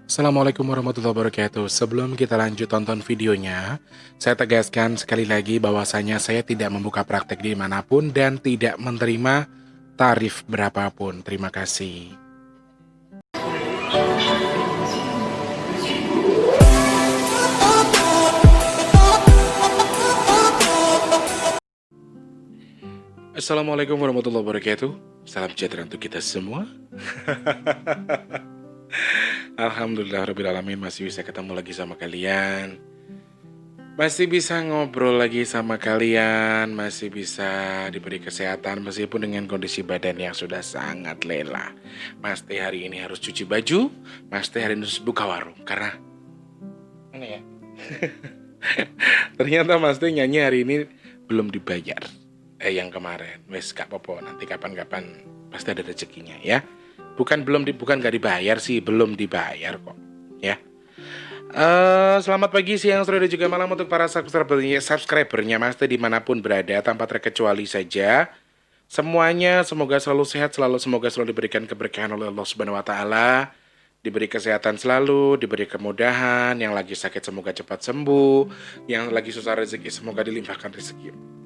Assalamualaikum warahmatullahi wabarakatuh. Sebelum kita lanjut tonton videonya, saya tegaskan sekali lagi bahwasanya saya tidak membuka praktek dimanapun dan tidak menerima tarif berapapun. Terima kasih. Assalamualaikum warahmatullahi wabarakatuh. Salam sejahtera untuk kita semua. Alhamdulillahirrahmanirrahim, masih bisa ketemu lagi sama kalian. Masih bisa ngobrol lagi sama kalian, masih bisa diberi kesehatan meskipun dengan kondisi badan yang sudah sangat lelah. Mas Teh hari ini harus cuci baju, Mas Teh hari ini harus buka warung karena mana ya? Ternyata Mas Teh nyanyi hari ini belum dibayar. Yang kemarin, wes gak apa-apa, nanti kapan-kapan pasti ada rezekinya ya. Bukan gak dibayar sih, belum dibayar kok ya. Selamat pagi, siang, sore, dan juga malam untuk para subscribernya Mas Teh dimanapun berada tanpa terkecuali saja. Semuanya semoga selalu sehat, semoga selalu diberikan keberkahan oleh Allah Subhanahu Wa Taala, diberi kesehatan selalu, diberi kemudahan. Yang lagi sakit semoga cepat sembuh, yang lagi susah rezeki semoga dilimpahkan rezeki.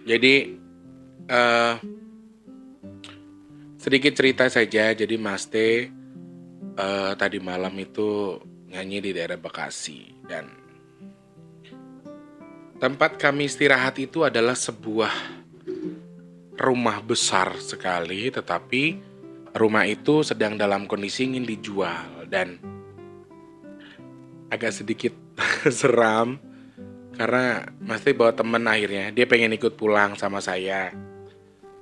Jadi sedikit cerita saja. Jadi Mas T tadi malam itu nyanyi di daerah Bekasi dan tempat kami istirahat itu adalah sebuah rumah besar sekali, tetapi rumah itu sedang dalam kondisi ingin dijual dan agak sedikit seram karena Mas T bawa temen akhirnya. Dia pengen ikut pulang sama saya.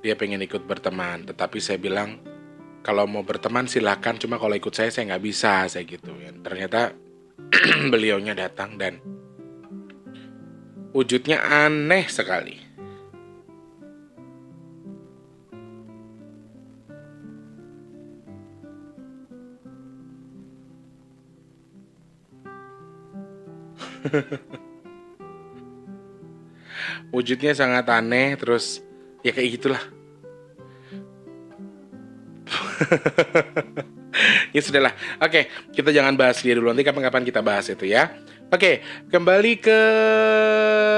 Dia pengen ikut berteman, tetapi saya bilang kalau mau berteman silakan, cuma kalau ikut saya nggak bisa, saya gitu ya. Ternyata beliaunya datang dan wujudnya aneh sekali. Wujudnya sangat aneh, terus ya kayak gitulah. Ya sudahlah. Oke, kita jangan bahas dia dulu. Nanti kapan-kapan kita bahas itu ya. Oke, kembali ke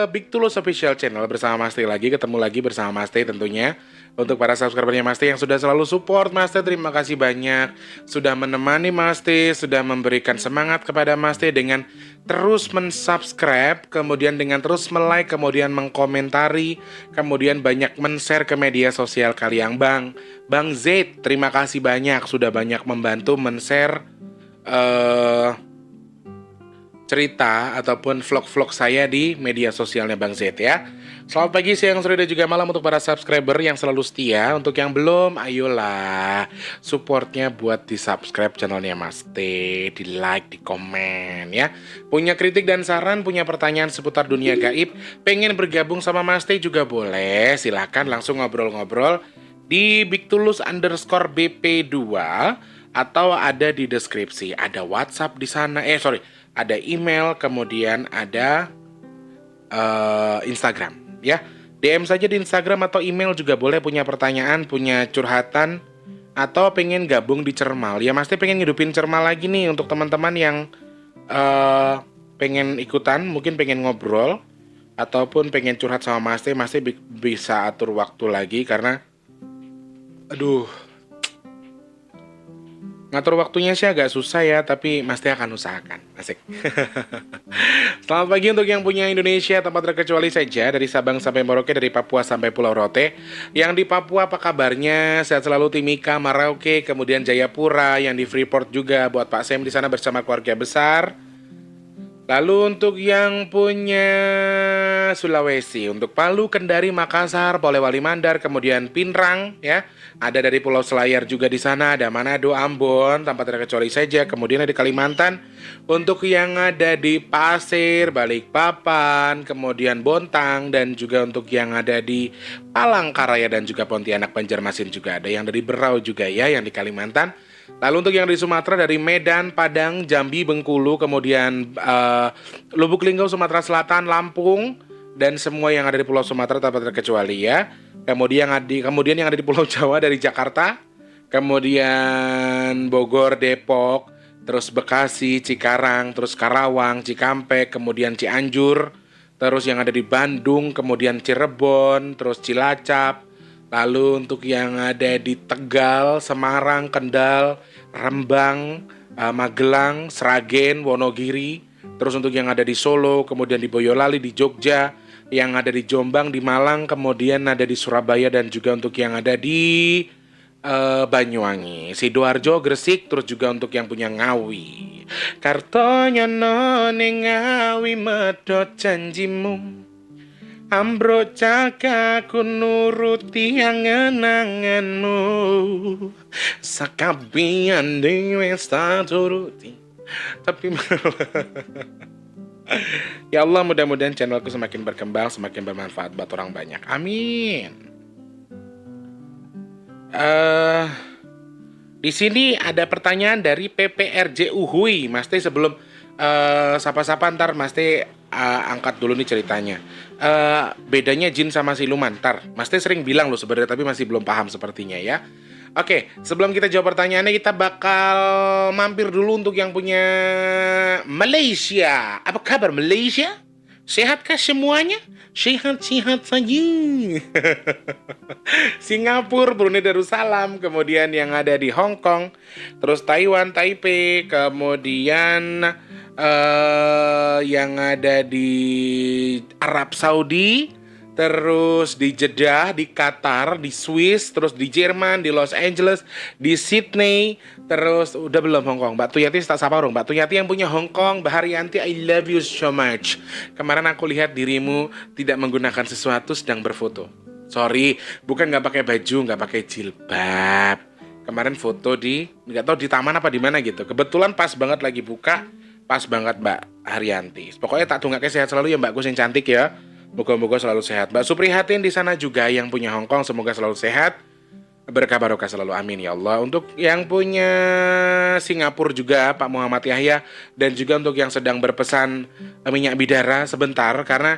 Big Tulus Official Channel bersama Mas Teh lagi. Ketemu lagi bersama Mas Teh tentunya. Untuk para subscribernya Mas Teh yang sudah selalu support Mas Teh, terima kasih banyak. Sudah menemani Mas Teh, sudah memberikan semangat kepada Mas Teh dengan terus mensubscribe, kemudian dengan terus melike, kemudian mengkomentari, kemudian banyak men-share ke media sosial kalian. Bang Z, terima kasih banyak sudah banyak membantu men-share cerita ataupun vlog-vlog saya di media sosialnya Bang Z ya. Selamat pagi, siang, sore, dan juga malam untuk para subscriber yang selalu setia. Untuk yang belum, ayolah supportnya buat di subscribe channelnya Mas T, di like, di komen ya. Punya kritik dan saran, punya pertanyaan seputar dunia gaib, pengen bergabung sama Mas T juga boleh. Silakan langsung ngobrol-ngobrol di bigtulus_bp2 atau ada di deskripsi. Ada WhatsApp di sana. Ada email, kemudian ada Instagram ya. DM saja di Instagram atau email juga boleh, punya pertanyaan, punya curhatan, atau pengen gabung di Cermal. Ya Mas Teh pengen ngidupin Cermal lagi nih untuk teman-teman yang pengen ikutan, mungkin pengen ngobrol ataupun pengen curhat sama Mas Teh. Mas Teh bisa atur waktu lagi karena aduh, ngatur waktunya sih agak susah ya, tapi Mas Teh akan usahakan. Asik. Selamat pagi untuk yang punya Indonesia tanpa terkecuali saja, dari Sabang sampai Merauke, dari Papua sampai Pulau Rote. Yang di Papua apa kabarnya? Sehat selalu Timika, Merauke, kemudian Jayapura, yang di Freeport juga buat Pak Sem di sana bersama keluarga besar. Lalu untuk yang punya Sulawesi, untuk Palu, Kendari, Makassar, Polewali Mandar, kemudian Pinrang, ya, ada dari Pulau Selayar juga di sana, ada Manado, Ambon, tanpa terkecuali saja. Kemudian ada Kalimantan, untuk yang ada di Pasir, Balikpapan, kemudian Bontang, dan juga untuk yang ada di Palangkaraya dan juga Pontianak, Banjarmasin juga ada, yang dari Berau juga ya, yang di Kalimantan. Lalu untuk yang di Sumatera dari Medan, Padang, Jambi, Bengkulu, kemudian Lubuk Linggau, Sumatera Selatan, Lampung, dan semua yang ada di Pulau Sumatera tanpa terkecuali ya. Kemudian yang ada di Pulau Jawa dari Jakarta, kemudian Bogor, Depok, terus Bekasi, Cikarang, terus Karawang, Cikampek, kemudian Cianjur, terus yang ada di Bandung, kemudian Cirebon, terus Cilacap. Lalu untuk yang ada di Tegal, Semarang, Kendal, Rembang, Magelang, Sragen, Wonogiri. Terus untuk yang ada di Solo, kemudian di Boyolali, di Jogja, yang ada di Jombang, di Malang, kemudian ada di Surabaya, dan juga untuk yang ada di Banyuwangi, Sidoarjo, Gresik, terus juga untuk yang punya Ngawi. Kartonya none Ngawi medhot janjimu. Ambro cakaku nuruti angen-angenmu, sakabian dewe turuti. Tapi ya Allah, mudah-mudahan channelku semakin berkembang, semakin bermanfaat buat orang banyak. Amin. Di sini ada pertanyaan dari PPRJ Uhui. Mas Teh sebelum sapa-sapa ntar Mas Teh angkat dulu nih ceritanya. Bedanya jin sama siluman. Ntar Mas Teh sering bilang loh sebenarnya, tapi masih belum paham sepertinya ya. Oke, sebelum kita jawab pertanyaannya, kita bakal mampir dulu untuk yang punya Malaysia. Apa kabar Malaysia? Sehatkah semuanya? Sehat-sehat saja. Singapura, Brunei Darussalam, kemudian yang ada di Hong Kong, terus Taiwan, Taipei, kemudian yang ada di Arab Saudi, terus di Jeddah, di Qatar, di Swiss, terus di Jerman, di Los Angeles, di Sydney, terus udah belum Hong Kong. Mbak Tuyati tak sapa dong. Mbak Tuyati yang punya Hong Kong, Mbak Haryanti, I love you so much. Kemarin aku lihat dirimu tidak menggunakan sesuatu, sedang berfoto. Sorry, bukan nggak pakai baju, nggak pakai jilbab. Kemarin foto di, nggak tahu di taman apa di mana gitu. Kebetulan pas banget lagi buka, pas banget Mbak Haryanti. Pokoknya tak tunggaknya sehat selalu ya Mbakku yang cantik ya. Moga-moga selalu sehat. Mbak Suprihatin di sana juga yang punya Hong Kong, semoga selalu sehat. Berkah barokah selalu, amin ya Allah. Untuk yang punya Singapura juga Pak Muhammad Yahya, dan juga untuk yang sedang berpesan minyak bidara sebentar, karena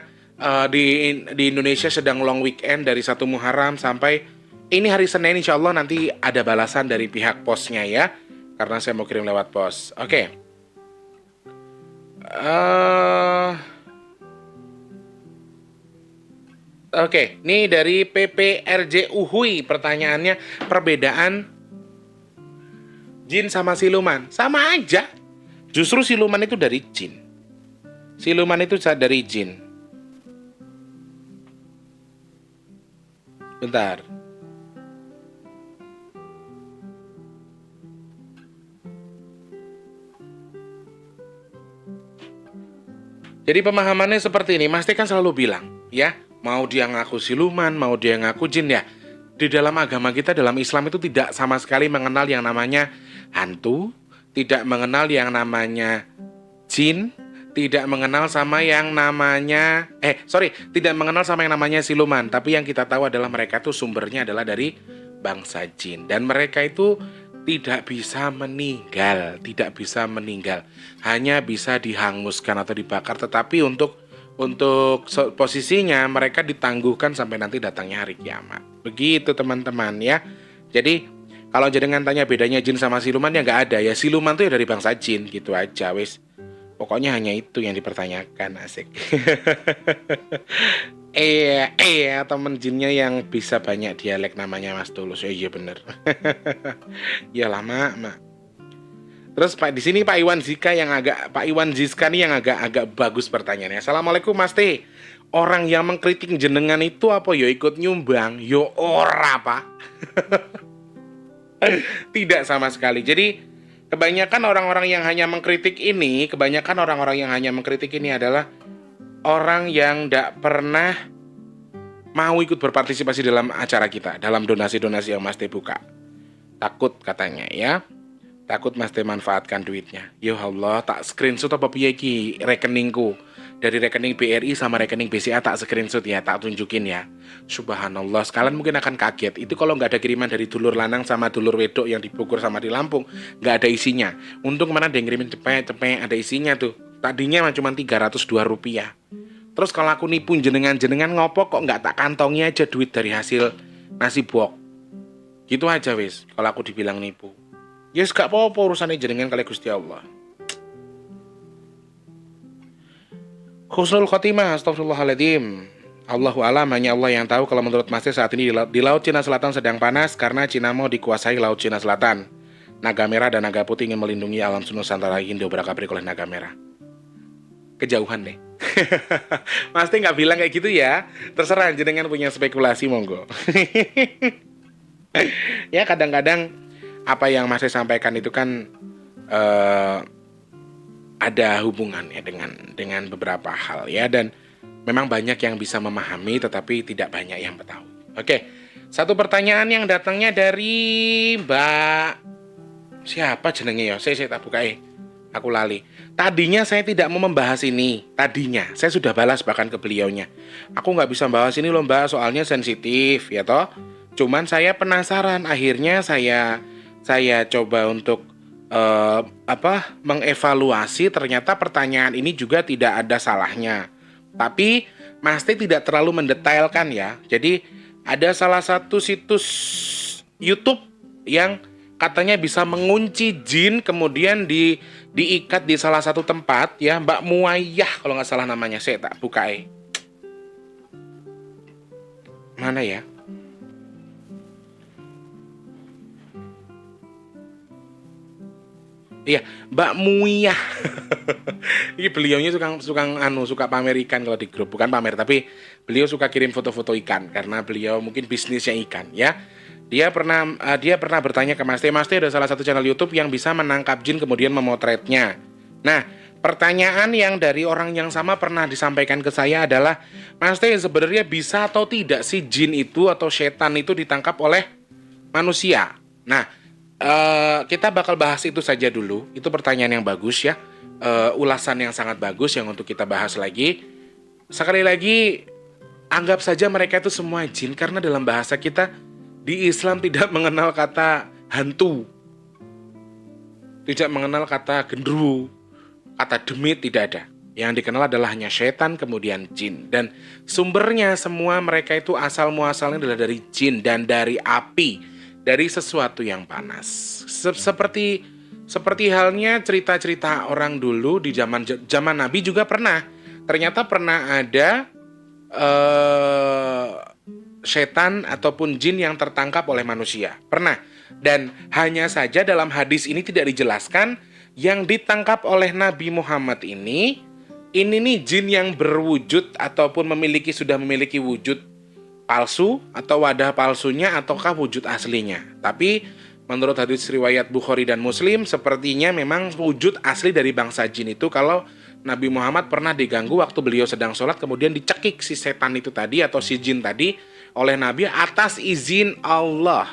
di Indonesia sedang long weekend dari 1 Muharram sampai ini hari Senin, insya Allah nanti ada balasan dari pihak posnya ya, karena saya mau kirim lewat pos. Oke. Oke, ini dari PPRJ Uhui pertanyaannya, perbedaan jin sama siluman. Sama aja. Justru siluman itu dari jin. Siluman itu dari jin. Bentar. Jadi pemahamannya seperti ini. Mas Teh kan selalu bilang, ya, mau dia ngaku siluman, mau dia ngaku jin ya. Di dalam agama kita, dalam Islam itu tidak sama sekali mengenal yang namanya hantu, tidak mengenal yang namanya jin, tidak mengenal sama yang namanya tidak mengenal sama yang namanya siluman. Tapi yang kita tahu adalah mereka itu sumbernya adalah dari bangsa jin, dan mereka itu tidak bisa meninggal, hanya bisa dihanguskan atau dibakar. Tetapi untuk posisinya mereka ditangguhkan sampai nanti datangnya hari kiamat. Begitu teman-teman ya. Jadi kalau jenengan tanya bedanya jin sama siluman, ya nggak ada ya. Siluman tuh ya dari bangsa jin gitu aja wis. Pokoknya hanya itu yang dipertanyakan, asik. Temen jinnya yang bisa banyak dialek namanya Mas Tulus. Iya bener. Ya lama, Mak. Terus Pak di sini Pak Iwan Zizka nih yang agak bagus pertanyaannya. Assalamualaikum Mas T. Orang yang mengkritik jenengan itu apa yo ikut nyumbang? Yo ora Pak. Tidak sama sekali. Jadi Kebanyakan orang-orang yang hanya mengkritik ini, adalah orang yang tidak pernah mau ikut berpartisipasi dalam acara kita, dalam donasi-donasi yang Mas Teh buka. Takut katanya ya. Takut Mas Teh manfaatkan duitnya. Ya Allah, tak screenshot apa piye iki rekeningku. Dari rekening BRI sama rekening BCA tak screenshot ya, tak tunjukin ya. Subhanallah, sekalian mungkin akan kaget. Itu kalau nggak ada kiriman dari dulur lanang sama dulur wedok yang di Bogor sama di Lampung, nggak ada isinya. Untung mana ada yang ngirimin cepet-cepet, ada isinya tuh. Tadinya cuma Rp302. Terus kalau aku nipu jenengan ngopo kok nggak tak kantongi aja duit dari hasil nasi bok. Gitu aja wis, kalau aku dibilang nipu. Yes, gak apa-apa urusannya jenengan kali Gusti Allah. Husnul khotimah, astagfirullahaladzim. Allahu alam, hanya Allah yang tahu. Kalau menurut Mas Teh saat ini di Laut Cina Selatan sedang panas karena Cina mau dikuasai Laut Cina Selatan. Naga merah dan naga putih ingin melindungi alam Nusantara ingin diobrak-abrik oleh naga merah. Kejauhan deh. Mas Teh nggak bilang kayak gitu ya. Terserah jenengan punya spekulasi monggo. Ya kadang-kadang apa yang Mas Teh sampaikan itu kan ada hubungannya dengan beberapa hal ya, dan memang banyak yang bisa memahami tetapi tidak banyak yang tahu. Oke, satu pertanyaan yang datangnya dari Mbak siapa jenenge ya? Saya tak buka aku lali. Tadinya saya tidak mau membahas ini. Tadinya saya sudah balas bahkan ke beliaunya. Aku nggak bisa bahas ini loh Mbak, soalnya sensitif ya toh. Cuman saya penasaran, akhirnya saya coba untuk mengevaluasi. Ternyata pertanyaan ini juga tidak ada salahnya. Tapi Mas Teh tidak terlalu mendetailkan ya. Jadi ada salah satu situs YouTube yang katanya bisa mengunci jin kemudian diikat di salah satu tempat ya, Mbak Muayyah kalau nggak salah namanya. Saya tak buka mana ya? Iya, Mbak Muiyah. Ini beliaunya suka pamer ikan kalau di grup. Bukan pamer, tapi beliau suka kirim foto-foto ikan karena beliau mungkin bisnisnya ikan ya. Dia pernah bertanya ke Mas Teh ada salah satu channel YouTube yang bisa menangkap jin kemudian memotretnya. Nah, pertanyaan yang dari orang yang sama pernah disampaikan ke saya adalah, Mas Teh sebenarnya bisa atau tidak sih jin itu atau setan itu ditangkap oleh manusia? Nah, kita bakal bahas itu saja dulu. Itu pertanyaan yang bagus ya, ulasan yang sangat bagus yang untuk kita bahas lagi. Sekali lagi, anggap saja mereka itu semua jin, karena dalam bahasa kita di Islam tidak mengenal kata hantu, tidak mengenal kata gendruwo, kata demit, tidak ada. Yang dikenal adalah hanya setan kemudian jin. Dan sumbernya semua mereka itu asal muasalnya adalah dari jin dan dari api, dari sesuatu yang panas. Seperti halnya cerita-cerita orang dulu di zaman Nabi juga pernah. Ternyata pernah ada setan ataupun jin yang tertangkap oleh manusia. Pernah. Dan hanya saja dalam hadis ini tidak dijelaskan yang ditangkap oleh Nabi Muhammad ini nih jin yang berwujud ataupun sudah memiliki wujud palsu atau wadah palsunya ataukah wujud aslinya. Tapi menurut hadis riwayat Bukhari dan Muslim, sepertinya memang wujud asli dari bangsa jin itu kalau Nabi Muhammad pernah diganggu waktu beliau sedang sholat, kemudian dicekik si setan itu tadi atau si jin tadi oleh Nabi atas izin Allah,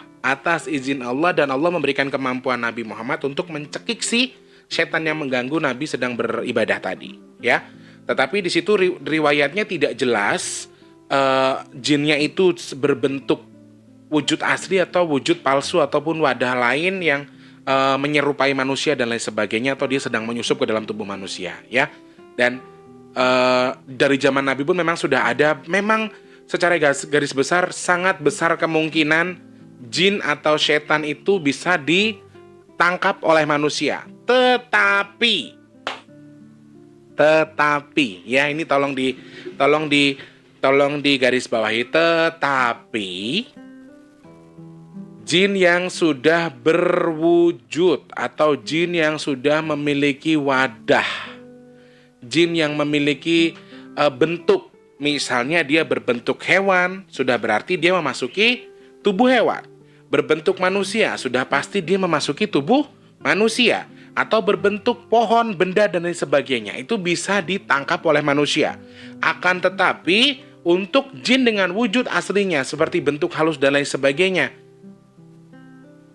dan Allah memberikan kemampuan Nabi Muhammad untuk mencekik si setan yang mengganggu Nabi sedang beribadah tadi ya. Tetapi di situ riwayatnya tidak jelas jinnya itu berbentuk wujud asli atau wujud palsu ataupun wadah lain yang menyerupai manusia dan lain sebagainya, atau dia sedang menyusup ke dalam tubuh manusia ya. Dan dari zaman Nabi pun memang sudah ada, memang secara garis besar sangat besar kemungkinan jin atau setan itu bisa ditangkap oleh manusia. Tetapi ya, ini tolong di garis bawahi, tetapi jin yang sudah berwujud atau jin yang sudah memiliki wadah, jin yang memiliki bentuk, misalnya dia berbentuk hewan, sudah berarti dia memasuki tubuh hewan. Berbentuk manusia, sudah pasti dia memasuki tubuh manusia atau berbentuk pohon, benda dan lain sebagainya itu bisa ditangkap oleh manusia. Akan tetapi untuk jin dengan wujud aslinya seperti bentuk halus dan lain sebagainya,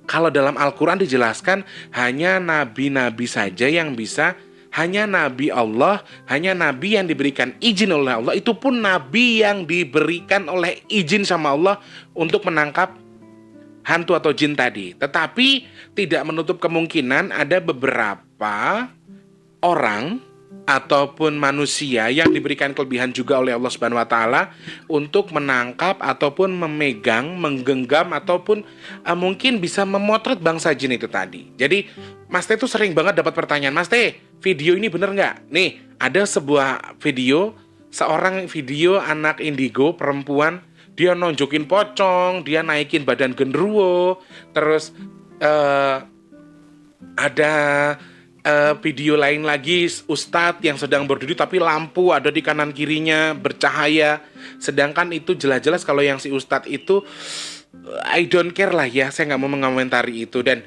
kalau dalam Al-Quran dijelaskan hanya nabi-nabi saja yang bisa, hanya nabi Allah, hanya nabi yang diberikan izin oleh Allah, itu pun nabi yang diberikan oleh izin sama Allah untuk menangkap hantu atau jin tadi. Tetapi tidak menutup kemungkinan ada beberapa orang ataupun manusia yang diberikan kelebihan juga oleh Allah Subhanahu wa taala untuk menangkap ataupun memegang, menggenggam ataupun mungkin bisa memotret bangsa jin itu tadi. Jadi Mas Teh itu sering banget dapat pertanyaan, Mas Teh, video ini bener nggak? Nih, ada sebuah video, seorang video anak indigo perempuan, dia nunjukin pocong, dia naikin badan genderuwo, terus ada video lain lagi ustadz yang sedang berdiri tapi lampu ada di kanan kirinya bercahaya, sedangkan itu jelas-jelas kalau yang si ustadz itu I don't care lah ya, saya nggak mau mengomentari itu. Dan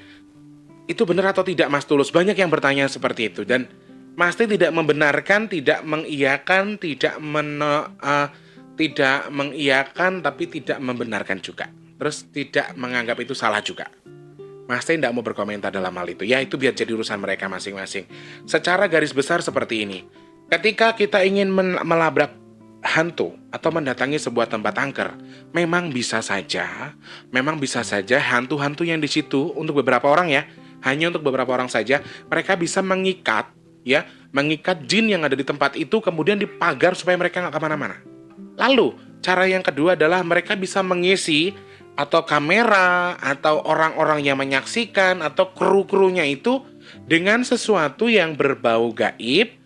itu benar atau tidak Mas Tulus? Banyak yang bertanya seperti itu dan Mas Teh tidak membenarkan, tidak mengiyakan, tidak mengiyakan tapi tidak membenarkan juga, terus tidak menganggap itu salah juga. Mas Teh tidak mau berkomentar dalam hal itu. Ya itu biar jadi urusan mereka masing-masing. Secara garis besar seperti ini. Ketika kita ingin melabrak hantu atau mendatangi sebuah tempat angker, memang bisa saja hantu-hantu yang di situ untuk beberapa orang ya, hanya untuk beberapa orang saja, mereka bisa mengikat jin yang ada di tempat itu kemudian dipagar supaya mereka nggak kemana-mana. Lalu cara yang kedua adalah mereka bisa mengisi atau kamera, atau orang-orang yang menyaksikan, atau kru-krunya itu dengan sesuatu yang berbau gaib,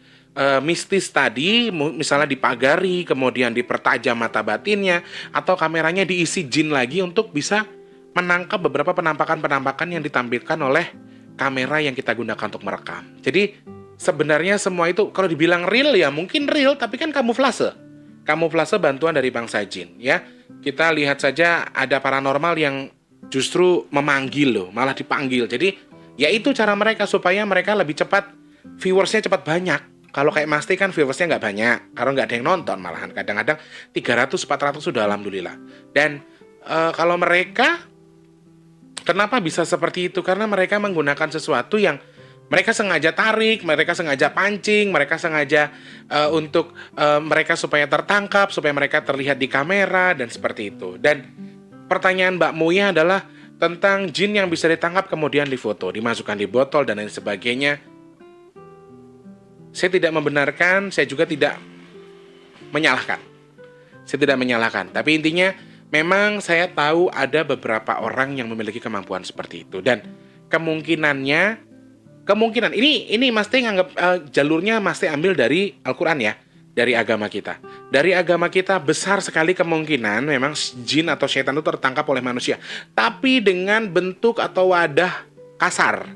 mistis tadi, misalnya dipagari, kemudian dipertajam mata batinnya, atau kameranya diisi jin lagi untuk bisa menangkap beberapa penampakan-penampakan yang ditampilkan oleh kamera yang kita gunakan untuk merekam. Jadi sebenarnya semua itu kalau dibilang real ya mungkin real, tapi kan kamuflase bantuan dari bangsa jin ya. Kita lihat saja ada paranormal yang justru memanggil loh, malah dipanggil. Jadi ya itu cara mereka supaya mereka lebih cepat, viewersnya cepat banyak. Kalau kayak Mas Teh kan viewersnya nggak banyak, karena nggak ada yang nonton malahan. Kadang-kadang 300-400 sudah alhamdulillah. Dan kalau mereka, kenapa bisa seperti itu? Karena mereka menggunakan sesuatu yang mereka sengaja tarik, mereka sengaja pancing, mereka sengaja untuk mereka supaya tertangkap, supaya mereka terlihat di kamera, dan seperti itu. Dan pertanyaan Mbak Muya adalah tentang jin yang bisa ditangkap kemudian difoto, dimasukkan di botol, dan lain sebagainya. Saya tidak membenarkan, saya juga tidak menyalahkan. Tapi intinya memang saya tahu ada beberapa orang yang memiliki kemampuan seperti itu. Dan kemungkinan ini Mas Teh nganggap jalurnya Mas Teh ambil dari Al-Quran ya, dari agama kita. Dari agama kita besar sekali kemungkinan memang jin atau setan itu tertangkap oleh manusia, tapi dengan bentuk atau wadah kasar,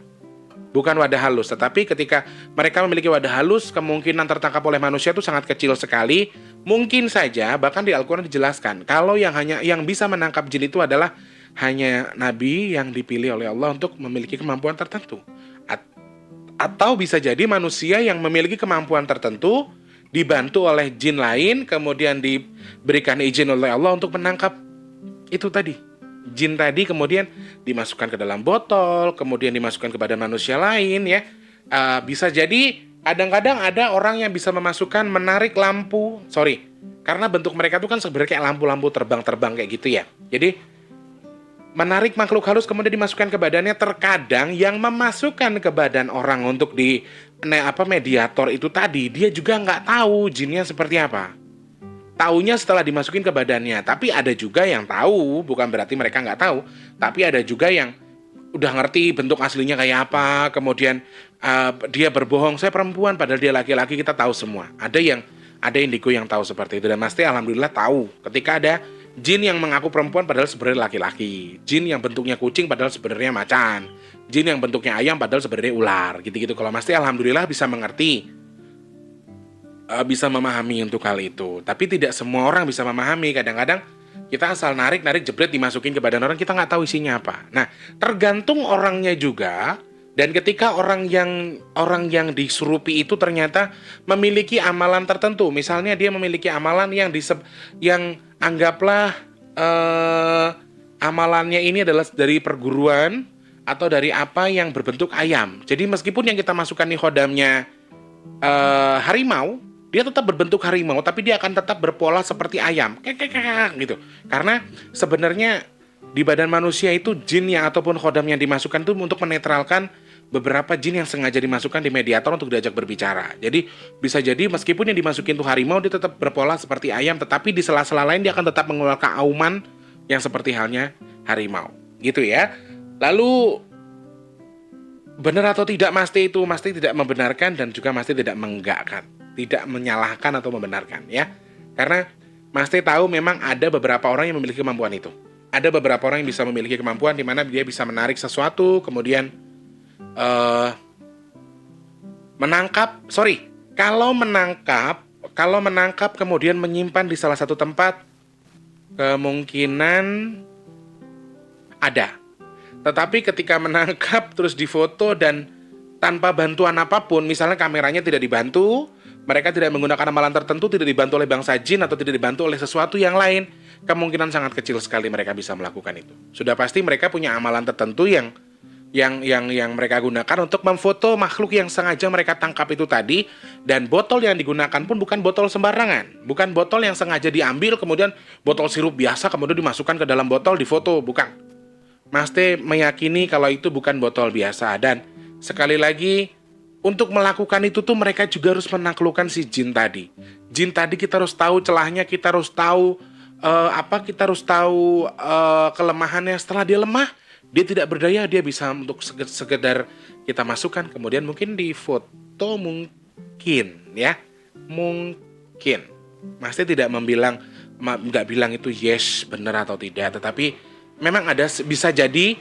bukan wadah halus. Tetapi ketika mereka memiliki wadah halus, kemungkinan tertangkap oleh manusia itu sangat kecil sekali. Mungkin saja bahkan di Al-Quran dijelaskan kalau yang bisa menangkap jin itu adalah hanya nabi yang dipilih oleh Allah untuk memiliki kemampuan tertentu. Atau bisa jadi manusia yang memiliki kemampuan tertentu dibantu oleh jin lain, kemudian diberikan izin oleh Allah untuk menangkap itu tadi, jin tadi, kemudian dimasukkan ke dalam botol, kemudian dimasukkan kepada manusia lain ya. Bisa jadi kadang-kadang ada orang yang bisa menarik lampu, karena bentuk mereka itu kan sebenarnya kayak lampu-lampu terbang-terbang kayak gitu ya. Jadi menarik makhluk halus kemudian dimasukkan ke badannya. Terkadang yang memasukkan ke badan orang untuk mediator itu tadi, dia juga nggak tahu jinnya seperti apa. Taunya setelah dimasukin ke badannya. Tapi ada juga yang tahu, bukan berarti mereka nggak tahu. Tapi ada juga yang udah ngerti bentuk aslinya kayak apa. Kemudian dia berbohong, saya perempuan padahal dia laki-laki, kita tahu semua. Ada indigo yang tahu seperti itu. Dan Mas Teh alhamdulillah tahu ketika ada jin yang mengaku perempuan padahal sebenarnya laki-laki, jin yang bentuknya kucing padahal sebenarnya macan, jin yang bentuknya ayam padahal sebenarnya ular, gitu-gitu. Kalau Mas Teh alhamdulillah bisa mengerti, bisa memahami untuk hal itu. Tapi tidak semua orang bisa memahami. Kadang-kadang kita asal narik jebret dimasukin ke badan orang, kita nggak tahu isinya apa. Nah, tergantung orangnya juga Dan ketika orang yang disurupi itu ternyata memiliki amalan tertentu, misalnya dia memiliki amalan yang anggaplah amalannya ini adalah dari perguruan atau dari apa yang berbentuk ayam. Jadi meskipun yang kita masukkan nih khodamnya harimau, dia tetap berbentuk harimau, tapi dia akan tetap berpola seperti ayam, gitu. Karena sebenarnya di badan manusia itu jin yang ataupun khodam yang dimasukkan itu untuk menetralkan beberapa jin yang sengaja dimasukkan di mediator untuk diajak berbicara. Jadi bisa jadi meskipun yang dimasukin itu harimau, dia tetap berpola seperti ayam, tetapi di sela-sela lain dia akan tetap mengeluarkan auman yang seperti halnya harimau. Gitu ya. Lalu benar atau tidak Masti itu? Masti tidak membenarkan dan juga Masti tidak menggakkan, tidak menyalahkan atau membenarkan ya. Karena Masti tahu memang ada beberapa orang yang memiliki kemampuan itu. Ada beberapa orang yang bisa memiliki kemampuan di mana dia bisa menarik sesuatu, kemudian kalau menangkap kemudian menyimpan di salah satu tempat, kemungkinan ada. Tetapi ketika menangkap terus difoto dan tanpa bantuan apapun, misalnya kameranya tidak dibantu, mereka tidak menggunakan amalan tertentu, tidak dibantu oleh bangsa jin atau tidak dibantu oleh sesuatu yang lain, kemungkinan sangat kecil sekali mereka bisa melakukan itu. Sudah pasti mereka punya amalan tertentu yang mereka gunakan untuk memfoto makhluk yang sengaja mereka tangkap itu tadi. Dan botol yang digunakan pun bukan botol sembarangan, bukan botol yang sengaja diambil kemudian botol sirup biasa kemudian dimasukkan ke dalam botol difoto, bukan. Masti meyakini kalau itu bukan botol biasa. Dan sekali lagi, untuk melakukan itu tuh mereka juga harus menaklukkan si jin tadi. Jin tadi kita harus tahu celahnya, kita harus tahu kelemahannya. Setelah dia lemah, dia tidak berdaya, dia bisa untuk sekedar kita masukkan, kemudian mungkin difoto, mungkin ya, mungkin. Masti tidak nggak bilang itu yes benar atau tidak, tetapi memang bisa jadi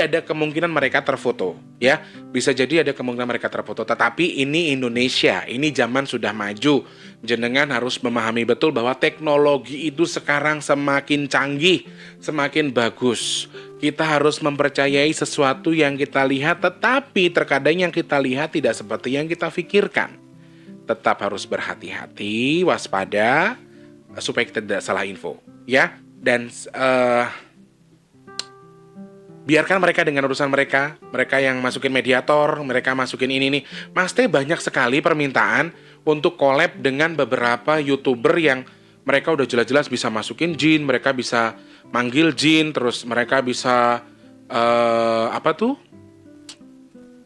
ada kemungkinan mereka terfoto, ya. Bisa jadi ada kemungkinan mereka terfoto. Tetapi ini Indonesia, ini zaman sudah maju. Jenengan harus memahami betul bahwa teknologi itu sekarang semakin canggih, semakin bagus. Kita harus mempercayai sesuatu yang kita lihat, tetapi terkadang yang kita lihat tidak seperti yang kita pikirkan. Tetap harus berhati-hati, waspada, supaya kita tidak salah info, ya. Dan biarkan mereka dengan urusan mereka yang masukin mediator, mereka masukin ini nih. Masti banyak sekali permintaan untuk collab dengan beberapa YouTuber yang mereka udah jelas-jelas bisa masukin jin, mereka bisa manggil jin, terus mereka bisa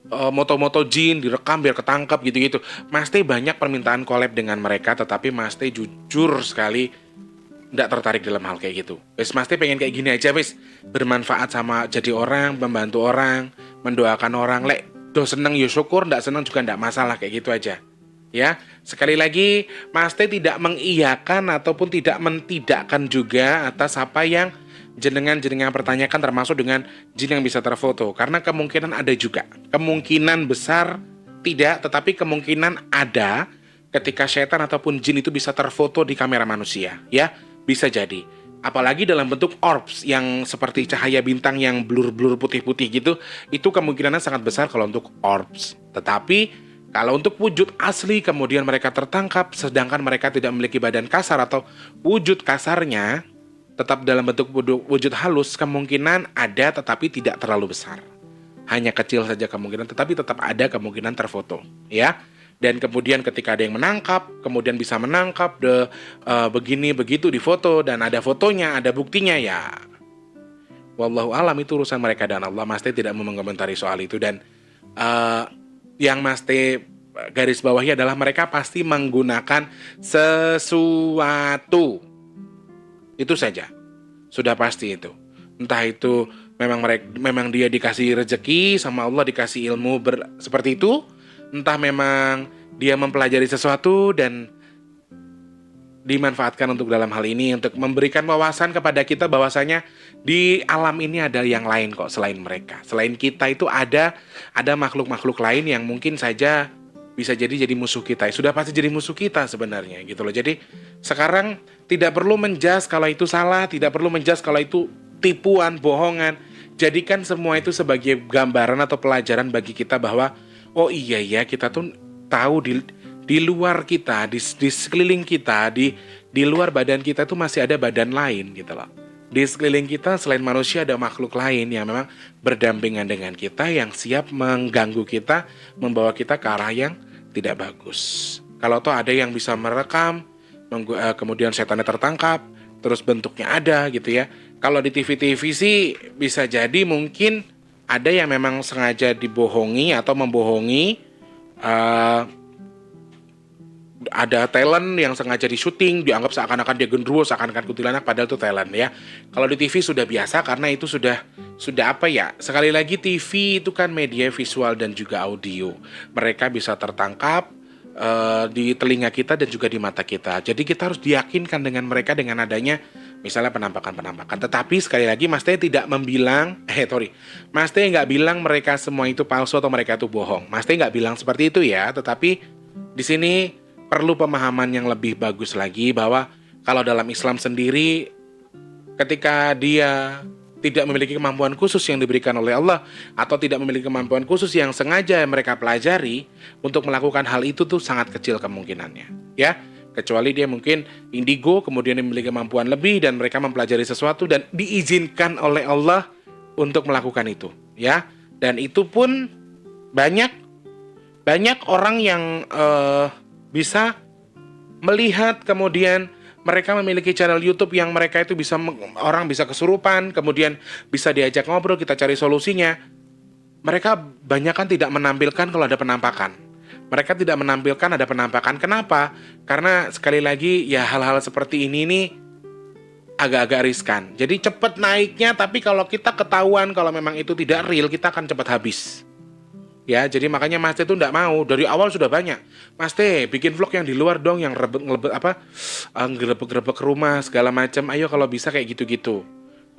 moto-moto jin direkam biar ketangkap gitu-gitu. Masti banyak permintaan collab dengan mereka, tetapi Masti jujur sekali nggak tertarik dalam hal kayak gitu. Masti pengen kayak gini aja, bermanfaat sama jadi orang, membantu orang, mendoakan orang. Do seneng ya syukur, nggak seneng juga nggak masalah, kayak gitu aja. Ya, sekali lagi Masti tidak mengiyakan ataupun tidak mentidakkan juga atas apa yang jenengan pertanyakan, termasuk dengan jin yang bisa terfoto. Karena kemungkinan ada juga, kemungkinan besar tidak, tetapi kemungkinan ada ketika setan ataupun jin itu bisa terfoto di kamera manusia, ya. Bisa jadi. Apalagi dalam bentuk orbs yang seperti cahaya bintang yang blur-blur putih-putih gitu, itu kemungkinannya sangat besar kalau untuk orbs. Tetapi kalau untuk wujud asli kemudian mereka tertangkap sedangkan mereka tidak memiliki badan kasar atau wujud kasarnya tetap dalam bentuk wujud halus, kemungkinan ada tetapi tidak terlalu besar. Hanya kecil saja kemungkinan, tetapi tetap ada kemungkinan terfoto, ya. Dan kemudian ketika ada yang menangkap, kemudian bisa menangkap begini begitu di foto dan ada fotonya, ada buktinya, ya. Wallahu alam, itu urusan mereka dan Allah. Masti tidak mau mengomentari soal itu. Dan yang Masti garis bawahi adalah mereka pasti menggunakan sesuatu. Itu saja. Sudah pasti itu. Entah itu memang dia dikasih rezeki sama Allah, dikasih ilmu seperti itu. Entah memang dia mempelajari sesuatu dan dimanfaatkan untuk dalam hal ini, untuk memberikan wawasan kepada kita bahwasanya di alam ini ada yang lain kok selain mereka. Selain kita itu ada makhluk-makhluk lain yang mungkin saja bisa jadi musuh kita. Sudah pasti jadi musuh kita sebenarnya gitu loh. Jadi sekarang tidak perlu menjas kalau itu salah, tidak perlu menjas kalau itu tipuan, bohongan. Jadikan semua itu sebagai gambaran atau pelajaran bagi kita bahwa oh iya ya, kita tuh tahu di luar kita, di sekeliling kita, di luar badan kita tuh masih ada badan lain gitu loh. Di sekeliling kita selain manusia ada makhluk lain yang memang berdampingan dengan kita, yang siap mengganggu kita, membawa kita ke arah yang tidak bagus. Kalau toh ada yang bisa merekam, kemudian setannya tertangkap, terus bentuknya ada gitu ya. Kalau di TV-TV sih bisa jadi mungkin ada yang memang sengaja dibohongi atau membohongi. Ada talent yang sengaja di syuting, dianggap seakan-akan dia gendruwo, seakan-akan kuntilanak, padahal itu talent ya. Kalau di TV sudah biasa karena itu sudah apa ya? Sekali lagi TV itu kan media visual dan juga audio. Mereka bisa tertangkap di telinga kita dan juga di mata kita. Jadi kita harus diyakinkan dengan mereka dengan adanya misalnya penampakan. Tetapi sekali lagi Mas Teh tidak membilang, Mas Teh nggak bilang mereka semua itu palsu atau mereka itu bohong. Mas Teh nggak bilang seperti itu ya. Tetapi di sini perlu pemahaman yang lebih bagus lagi bahwa kalau dalam Islam sendiri ketika dia tidak memiliki kemampuan khusus yang diberikan oleh Allah atau tidak memiliki kemampuan khusus yang sengaja mereka pelajari untuk melakukan hal itu tuh sangat kecil kemungkinannya ya, kecuali dia mungkin indigo kemudian memiliki kemampuan lebih dan mereka mempelajari sesuatu dan diizinkan oleh Allah untuk melakukan itu ya. Dan itu pun banyak orang yang bisa melihat, kemudian mereka memiliki channel YouTube yang mereka itu bisa orang bisa kesurupan, kemudian bisa diajak ngobrol, kita cari solusinya. Mereka banyak kan tidak menampilkan kalau ada penampakan. Mereka tidak menampilkan ada penampakan. Kenapa? Karena sekali lagi ya hal-hal seperti ini nih agak-agak riskan. Jadi cepat naiknya, tapi kalau kita ketahuan kalau memang itu tidak real, kita akan cepat habis. Ya, jadi makanya Mas Teh itu enggak mau. Dari awal sudah banyak. Mas Teh, bikin vlog yang di luar dong, yang ngerebek-rebek rumah segala macam. Ayo kalau bisa kayak gitu-gitu.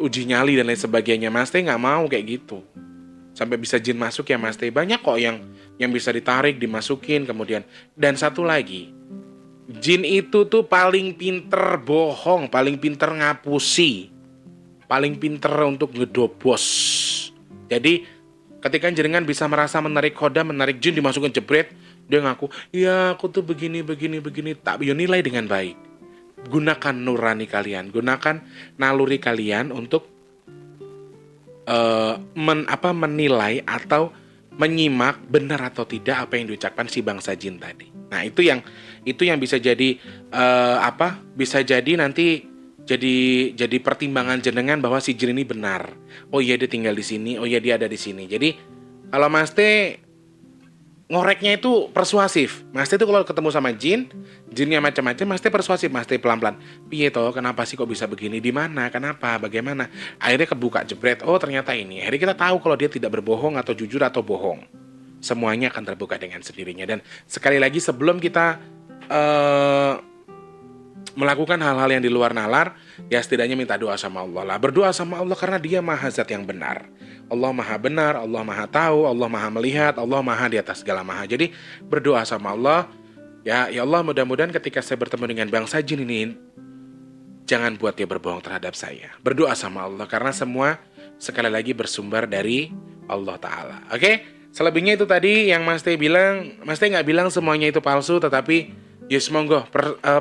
Uji nyali dan lain sebagainya. Mas Teh enggak mau kayak gitu. Sampai bisa jin masuk ya Mas Teh. Banyak kok yang bisa ditarik, dimasukin kemudian. Dan satu lagi, jin itu tuh paling pinter bohong, paling pinter ngapusi, paling pinter untuk ngedobos. Jadi ketika jenengan bisa merasa menarik kodam, menarik jin, dimasukin jebret, dia ngaku, ya aku tuh begini, tak nilai dengan baik. Gunakan nurani kalian, gunakan naluri kalian untuk menilai atau menyimak benar atau tidak apa yang diucapkan si bangsa jin tadi. Nah itu yang bisa jadi bisa jadi nanti jadi pertimbangan jenengan bahwa si jin ini benar. Oh iya dia tinggal di sini, oh iya dia ada di sini. Jadi kalau Mas Teh ngoreknya itu persuasif. Mas Teh itu kalau ketemu sama jinnya macam-macam, Mas Teh persuasif, Mas Teh pelan-pelan. Piye toh, kenapa sih kok bisa begini? Di mana? Kenapa? Bagaimana? Akhirnya kebuka jebret. Oh ternyata ini. Akhirnya kita tahu kalau dia tidak berbohong atau jujur atau bohong. Semuanya akan terbuka dengan sendirinya. Dan sekali lagi sebelum kita melakukan hal-hal yang di luar nalar, ya setidaknya minta doa sama Allah lah. Berdoa sama Allah karena dia maha zat yang benar. Allah maha benar, Allah maha tahu, Allah maha melihat, Allah maha di atas segala maha. Jadi berdoa sama Allah, ya Allah mudah-mudahan ketika saya bertemu dengan bangsa jin ini, jangan buat dia berbohong terhadap saya. Berdoa sama Allah karena semua sekali lagi bersumber dari Allah Ta'ala. Oke? Selebihnya itu tadi yang Mas Teh bilang, Mas Teh nggak bilang semuanya itu palsu, tetapi ya semoga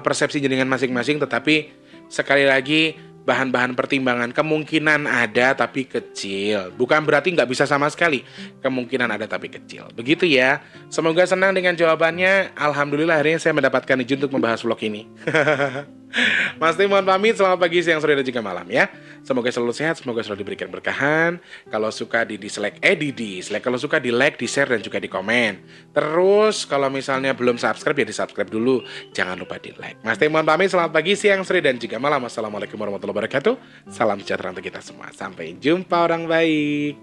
persepsi jenengan masing-masing, tetapi sekali lagi bahan-bahan pertimbangan kemungkinan ada tapi kecil. Bukan berarti nggak bisa sama sekali. Kemungkinan ada tapi kecil. Begitu ya. Semoga senang dengan jawabannya. Alhamdulillah akhirnya saya mendapatkan izin untuk membahas vlog ini. Mas Teh mohon pamit. Selamat pagi, siang, sore, dan juga malam ya. Semoga selalu sehat, semoga selalu diberikan berkahan. Kalau suka di dislike, kalau suka di like, di share, dan juga di komen. Terus kalau misalnya belum subscribe ya di subscribe dulu. Jangan lupa di like. Mas Teh mohon pamit. Selamat pagi, siang, sore, dan juga malam. Assalamualaikum warahmatullahi wabarakatuh. Salam sejahtera untuk kita semua. Sampai jumpa orang baik.